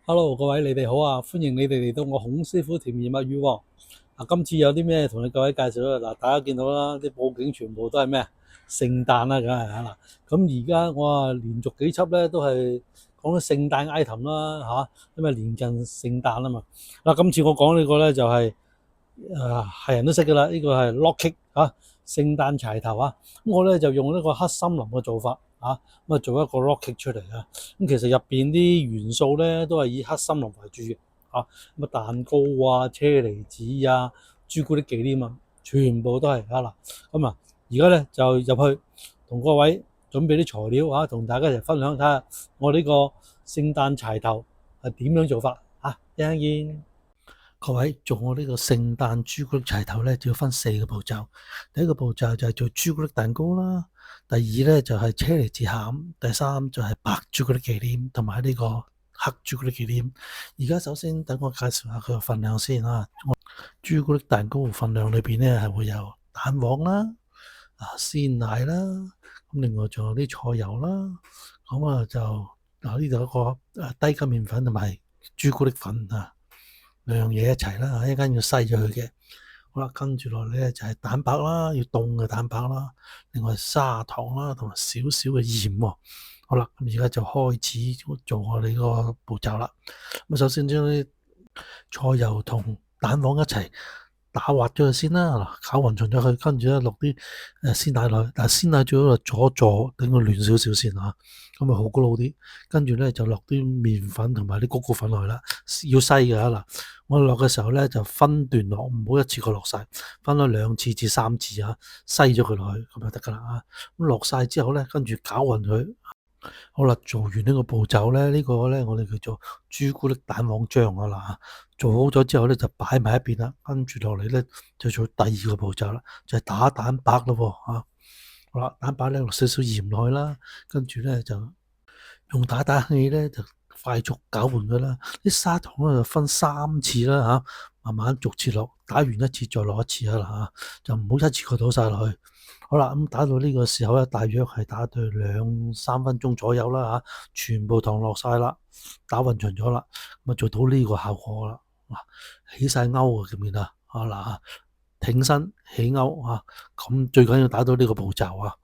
Hello，各位你哋好啊！歡迎你哋嚟到我孔師傅甜言蜜語喎。今次有啲咩同你各位介紹咧？大家見到啦，啲佈景全部都係咩啊？聖誕啦，梗係啦。咁而家我連續幾輯咧都係講啲聖誕 item 啦因為年近聖誕啊嘛。今次我講呢個咧就係係人都識噶啦，呢個係 log cake 聖誕柴頭咁我咧就用呢個黑森林嘅做法做一個 log cake 出嚟咁其實入邊啲元素咧都係以黑森林為主嘅蛋糕車厘子朱古力忌廉全部都係嗱咁而家咧就入去同各位準備啲材料同大家一齊分享睇下我呢個聖誕柴頭係點樣做法一陣見。各位做我呢個聖誕朱古力柴頭咧，就要分4個步驟。第一個步驟就係做朱古力蛋糕啦，第二咧就係車厘子餡，第三就係白朱古力忌廉同埋呢個黑朱古力忌廉。而家首先等我介紹下佢嘅份量先朱古力蛋糕份量裏邊咧係會有蛋黃啦、鮮奶啦，咁另外仲有啲菜油啦，咁就呢度有一個低筋麵粉同埋朱古力粉兩樣嘢一齊啦，一陣間要篩咗佢嘅。好啦，跟住落嚟咧就係蛋白啦，要凍嘅蛋白啦，另外砂糖啦，同埋少少嘅鹽喎。好啦，咁而家就開始做我哋個步驟啦。咁首先將啲菜油同蛋黃一齊打滑咗佢先啦，攪勻勻咗佢，跟住咧落啲鮮奶落去，但係鮮奶最好就阻一阻，等佢暖少少先咁好咕嚕啲。跟住咧就落啲麵粉同埋啲谷菇粉落去啦，要篩嘅嗱。我落嘅時候咧就分段落，唔好一次過落晒，分咗2次至3次篩咗佢落去咁就得噶啦咁落晒之後咧，跟住攪勻佢。好啦，做完呢個步驟咧，呢個咧我哋叫做朱古力蛋黃醬做好咗之後咧就擺埋一邊啦，跟住落嚟咧就做第二個步驟啦，就係打蛋白咯好啦，蛋白咧落少少鹽落去啦，跟住咧就用打蛋器咧就快速攪拌佢啦。啲砂糖咧就分3次啦慢慢逐次落，打完一次再落一次就唔好一次過倒晒落去。好啦，咁打到呢個時候咧，大約係打到2-3分鐘左右啦全部糖落晒啦，打勻勻咗啦，咁做到呢個效果啦。起晒勾啊，見唔見啊？挺身起勾咁最緊要打到呢個步驟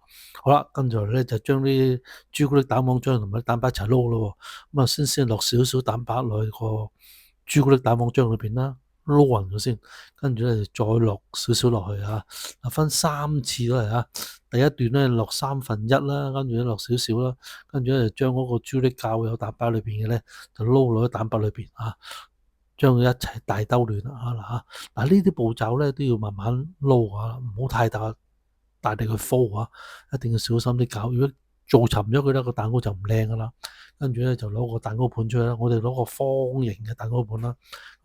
好啦，跟住咧就將啲朱古力蛋黃漿同埋蛋白一齊撈咯。咁先落少少蛋白落去個朱古力蛋黃漿裏邊啦，撈勻咗先，跟住咧再落少少落去分3次啦第一段咧落1/3啦，跟住咧落少少啦，跟住咧就將嗰個朱古力膠有蛋白裏邊嘅咧就撈落啲蛋白裏邊將佢一齊大兜亂啦嗱呢啲步驟咧都要慢慢撈唔好太大力去鋪一定要小心啲搞。如果做沉咗佢咧，個蛋糕就唔靚噶啦。跟住咧就攞個蛋糕盤出去啦，我哋攞個方形嘅蛋糕盤啦。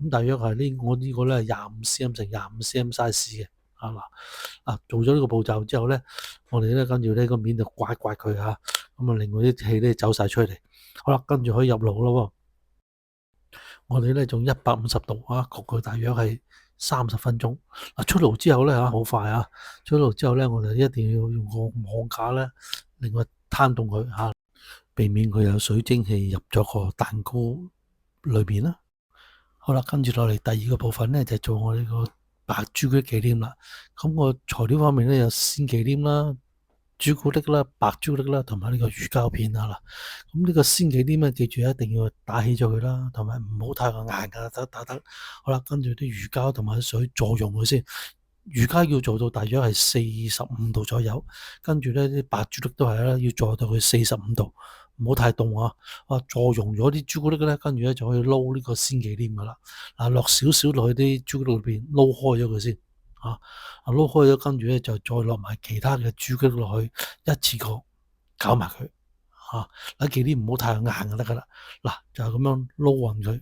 咁大約係我呢個咧25cm 乘25cm size 嘅做咗呢個步驟之後咧，我哋咧跟住呢個面就刮刮佢咁另外啲氣咧走晒出嚟。好啦，跟住可以入爐咯。我哋咧用150度焗佢大約係30分鐘。出爐之後咧好快出爐之後咧，我哋一定要用個網架咧，另外攤凍佢避免佢有水蒸氣入咗個蛋糕裏邊啦。好啦，跟住落嚟第二個部分咧就做我呢個白朱古力忌廉啦。咁個材料方面咧有鮮忌廉啦、朱古力啦、白朱古力啦，同埋呢個魚膠片咁呢個鮮忌廉記住一定要打起咗佢啦，同埋唔好太過硬得。好啦，跟住啲魚膠同埋水助溶佢先。魚膠要做到大約係45度左右，跟住咧啲白朱古力都係啦，要做到佢45度，唔好太凍助溶咗啲朱古力咧，跟住咧就可以撈呢個鮮忌廉噶啦。落少少落去啲朱古力裏邊撈開咗佢先撈開咗，跟住咧就再落埋其他嘅朱古力落去，一次過攪埋佢忌廉唔好太硬就得噶啦。就係咁樣撈勻佢。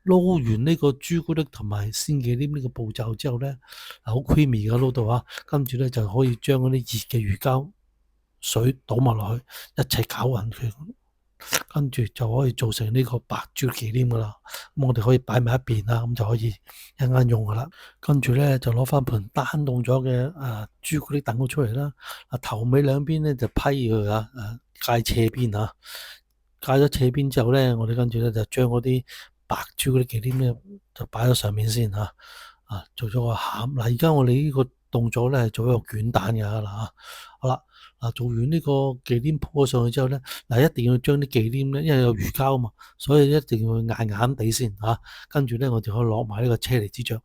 撈完呢個朱古力同埋鮮忌廉呢個步驟之後咧，好 creamy 嘅撈到跟住咧就可以將嗰啲熱嘅魚膠水倒埋落去，一齊攪勻佢，跟住就可以做成呢個白朱忌廉噶啦。咁我哋可以擺埋一邊啦，咁就可以一陣間用噶啦。跟住咧就攞翻盤單凍咗嘅朱古力蛋糕出嚟啦。頭尾兩邊咧就批佢界斜邊戒咗斜邊之後咧，我哋跟住咧就將嗰啲白朱古力忌廉咧就擺咗上面先嚇，做咗個餡。嗱，而家我哋呢個動作咧係做一個捲蛋㗎啦嚇。好啦，做完呢個忌廉鋪咗上去之後咧，一定要將啲忌廉咧，因為有魚膠啊嘛，所以一定要硬硬地先嚇。跟住咧，我就可以落埋呢個車厘子醬。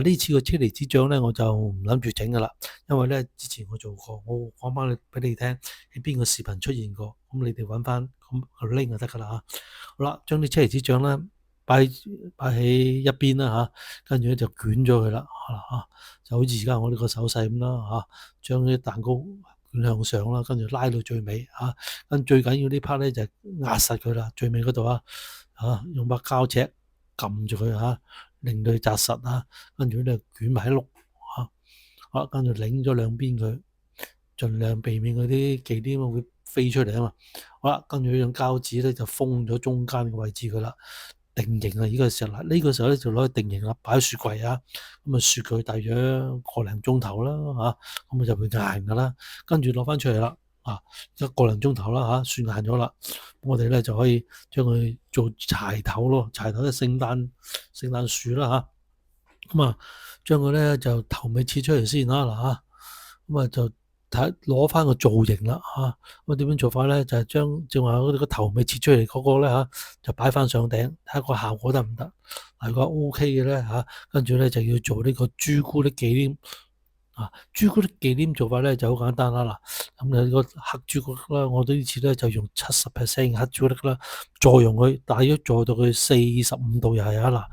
呢次個車厘子醬咧，我就唔諗住整㗎啦，因為咧之前我做過，我講翻俾你聽喺邊個視頻出現過，咁你哋揾翻咁個 link 就得㗎啦嚇。好啦，將啲車厘子醬咧擺喺一邊啦嚇，跟住咧就捲咗佢啦嚇，就好似而家我呢個手勢咁啦嚇，將啲蛋糕捲向上啦，跟住拉到最尾嚇，跟最緊要呢 part 咧就係壓實佢啦，最尾嗰度用把膠尺撳住佢嚇，令到佢紮實啊，跟住咧捲埋一碌嚇，好啦，跟住擰咗兩邊佢，盡量避免嗰啲忌廉會飛出嚟啊嘛。好啦，跟住用膠紙咧就封咗中間嘅位置佢啦，定型啊！呢個時候呢個時候咧就攞去定型啦，擺喺雪櫃啊，咁雪佢大約個零鐘頭啦嚇，咁就會硬噶啦。跟住攞翻出嚟啦，一個零鐘頭啦嚇，算硬咗啦。我哋咧就可以將佢做柴頭咯，柴頭即係聖誕樹啦嚇。咁將佢咧就頭尾切出嚟先啦嗱嚇，咁就攞翻個造型啦嚇。咁點樣做法咧？就係將正話嗰個頭尾切出嚟嗰個咧就擺翻上頂，睇下個效果得唔得？如果 OK 嘅咧跟住咧就要做呢個朱古力忌廉。朱古力忌廉做法咧就好簡單啦嗱，咁個黑朱古力啦，我哋呢次咧就用70%黑朱古力啦，再用佢大約做到佢45度又係嗱，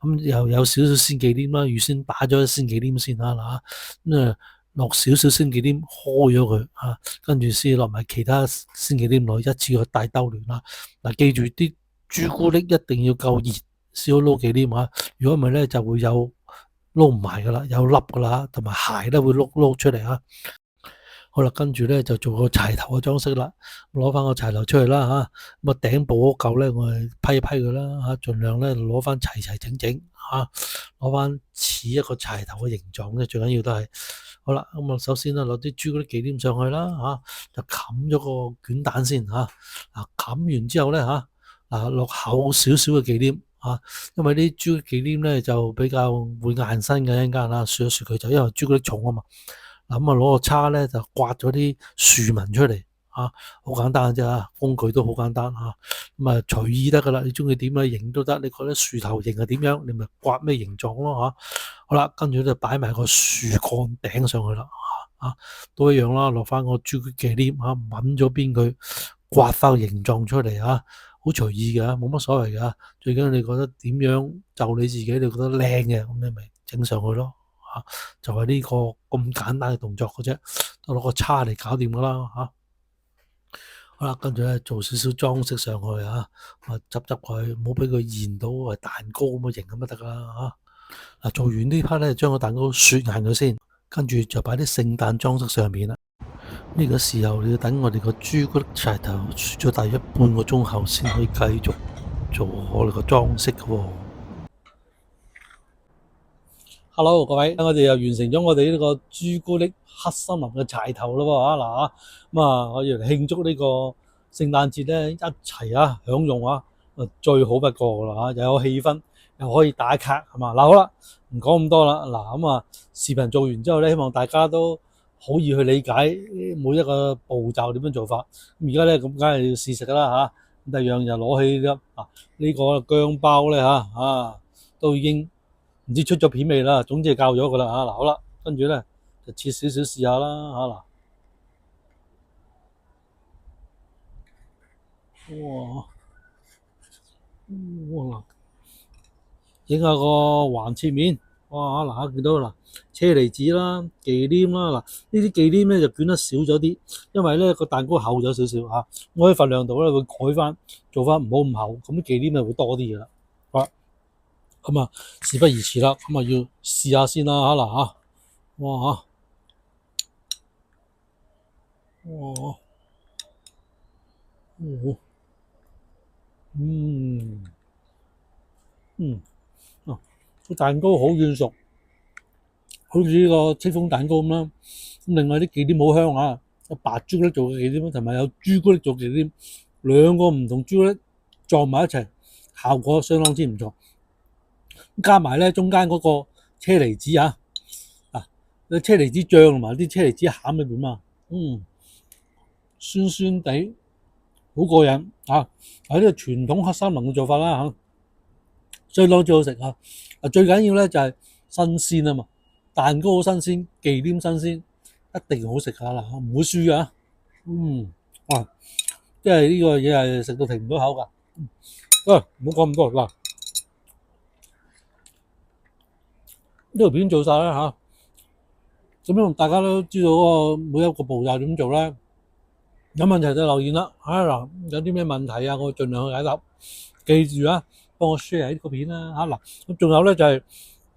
咁又有少少鮮忌廉啦，預先打咗鮮忌廉先嗱，咁落少少鮮忌廉開咗佢跟住先落埋其他鮮忌廉落一次過大兜亂啦。記住啲朱古力一定要夠熱先好撈忌廉如果唔係咧就會有撈唔埋噶啦，有粒噶啦，同埋鞋都會碌出嚟好啦，跟住咧就做個柴頭嘅裝飾啦，攞翻個柴頭出嚟啦咁頂部嗰嚿咧我哋批一批佢啦盡量咧攞翻齊整攞翻似一個柴頭嘅形狀咧，最緊要都係好啦。咁首先攞啲朱古力忌廉上去啦就冚咗個捲蛋先冚完之後咧落厚少少嘅忌廉因為啲朱古力忌廉咧就比較會硬身嘅，一陣間雪一雪佢就因為朱古力重啊嘛。咁攞個叉咧就刮咗啲樹紋出嚟好簡單嘅啫工具都好簡單咁隨意得噶啦，你中意點樣形都得，你覺得樹頭形係點樣，你咪刮咩形狀咯好啦，跟住就擺埋個樹幹頂上去啦都一樣啦，落翻個朱古力忌廉抿咗邊佢，刮翻個形狀出嚟好隨意嘅冇乜所謂嘅最緊要你覺得點樣就你自己，你覺得靚嘅咁你咪整上去咯就係呢個咁簡單嘅動作嘅啫，都攞個叉嚟搞掂噶啦好啦，跟住咧做少少裝飾上去執佢，唔好俾佢現到係蛋糕咁嘅形咁就得噶啦做完呢 part 咧，將個蛋糕雪硬咗先，跟住就擺啲聖誕裝飾上面啦。呢個時候你要等我哋個朱古力柴頭雪咗大約半個鐘後，先可以繼續做我哋個裝飾嘅喎。Hello，各位，我哋又完成咗我哋呢個朱古力黑森林嘅柴頭咯喎我要嚟慶祝呢個聖誕節咧，一齊享用最好不過噶啦又有氣氛，又可以打卡係嘛好啦，唔講咁多啦視頻做完之後咧，希望大家都好易去理解每一個步驟點樣做法。咁而家咧咁梗係要試食啦咁第二樣就攞起呢個薑包咧都已經唔知出咗片未啦，總之係教咗噶啦好啦，跟住咧就切少少試下啦哇影下個橫切面見到車厘子啦、忌廉啦呢啲忌廉咧就捲得少咗啲，因為咧個蛋糕厚咗少少我喺份量度咧會改翻做翻唔好咁厚，咁啲忌廉咪會多啲噶啦好啦，咁事不宜遲啦，咁要試下先啦哇個蛋糕好軟熟，好似呢個戚風蛋糕咁啦。咁另外啲忌廉好香有白朱古力做嘅忌廉，同埋有朱古力做嘅忌廉，兩個唔同朱古力撞埋一齊，效果相當之唔錯。加埋咧中間嗰個車厘子啊，啲車厘子醬同埋啲車厘子餡裏邊嘛，酸酸地，好過癮啊！係呢個傳統黑森林嘅做法啦嚇，相當之好食啊！最緊要咧就係新鮮啊嘛，蛋糕好新鮮，忌廉新鮮，一定好食下啦，唔會輸啊！哇！即係呢個嘢係食到停唔到口㗎。唔好講咁多嗱，呢條片做晒啦嚇，咁樣大家都知道嗰個每一個步驟點做啦。有問題就留言啦，嗱，有啲咩問題啊，我盡量去解答。記住啊，幫我 share 呢個片啦嗱，咁仲有咧就係呢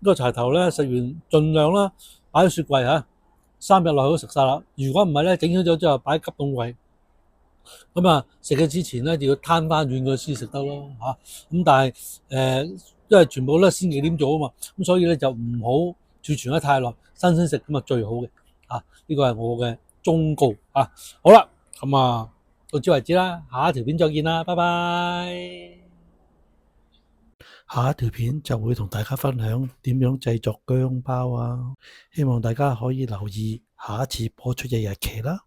個柴頭咧，食完盡量啦擺喺雪櫃3日內都食晒啦。如果唔係咧，整好咗之後擺急凍櫃。咁食嘅之前咧就要攤翻軟佢先食得咯咁但係因為全部都係鮮忌廉做啊嘛，咁所以咧就唔好儲存得太耐，新鮮食咁最好嘅呢個係我嘅忠告好啦，到此為止啦，下一條片再見啦，拜拜。下一條片就會同大家分享點樣製作薑包希望大家可以留意下一次播出嘅日期啦。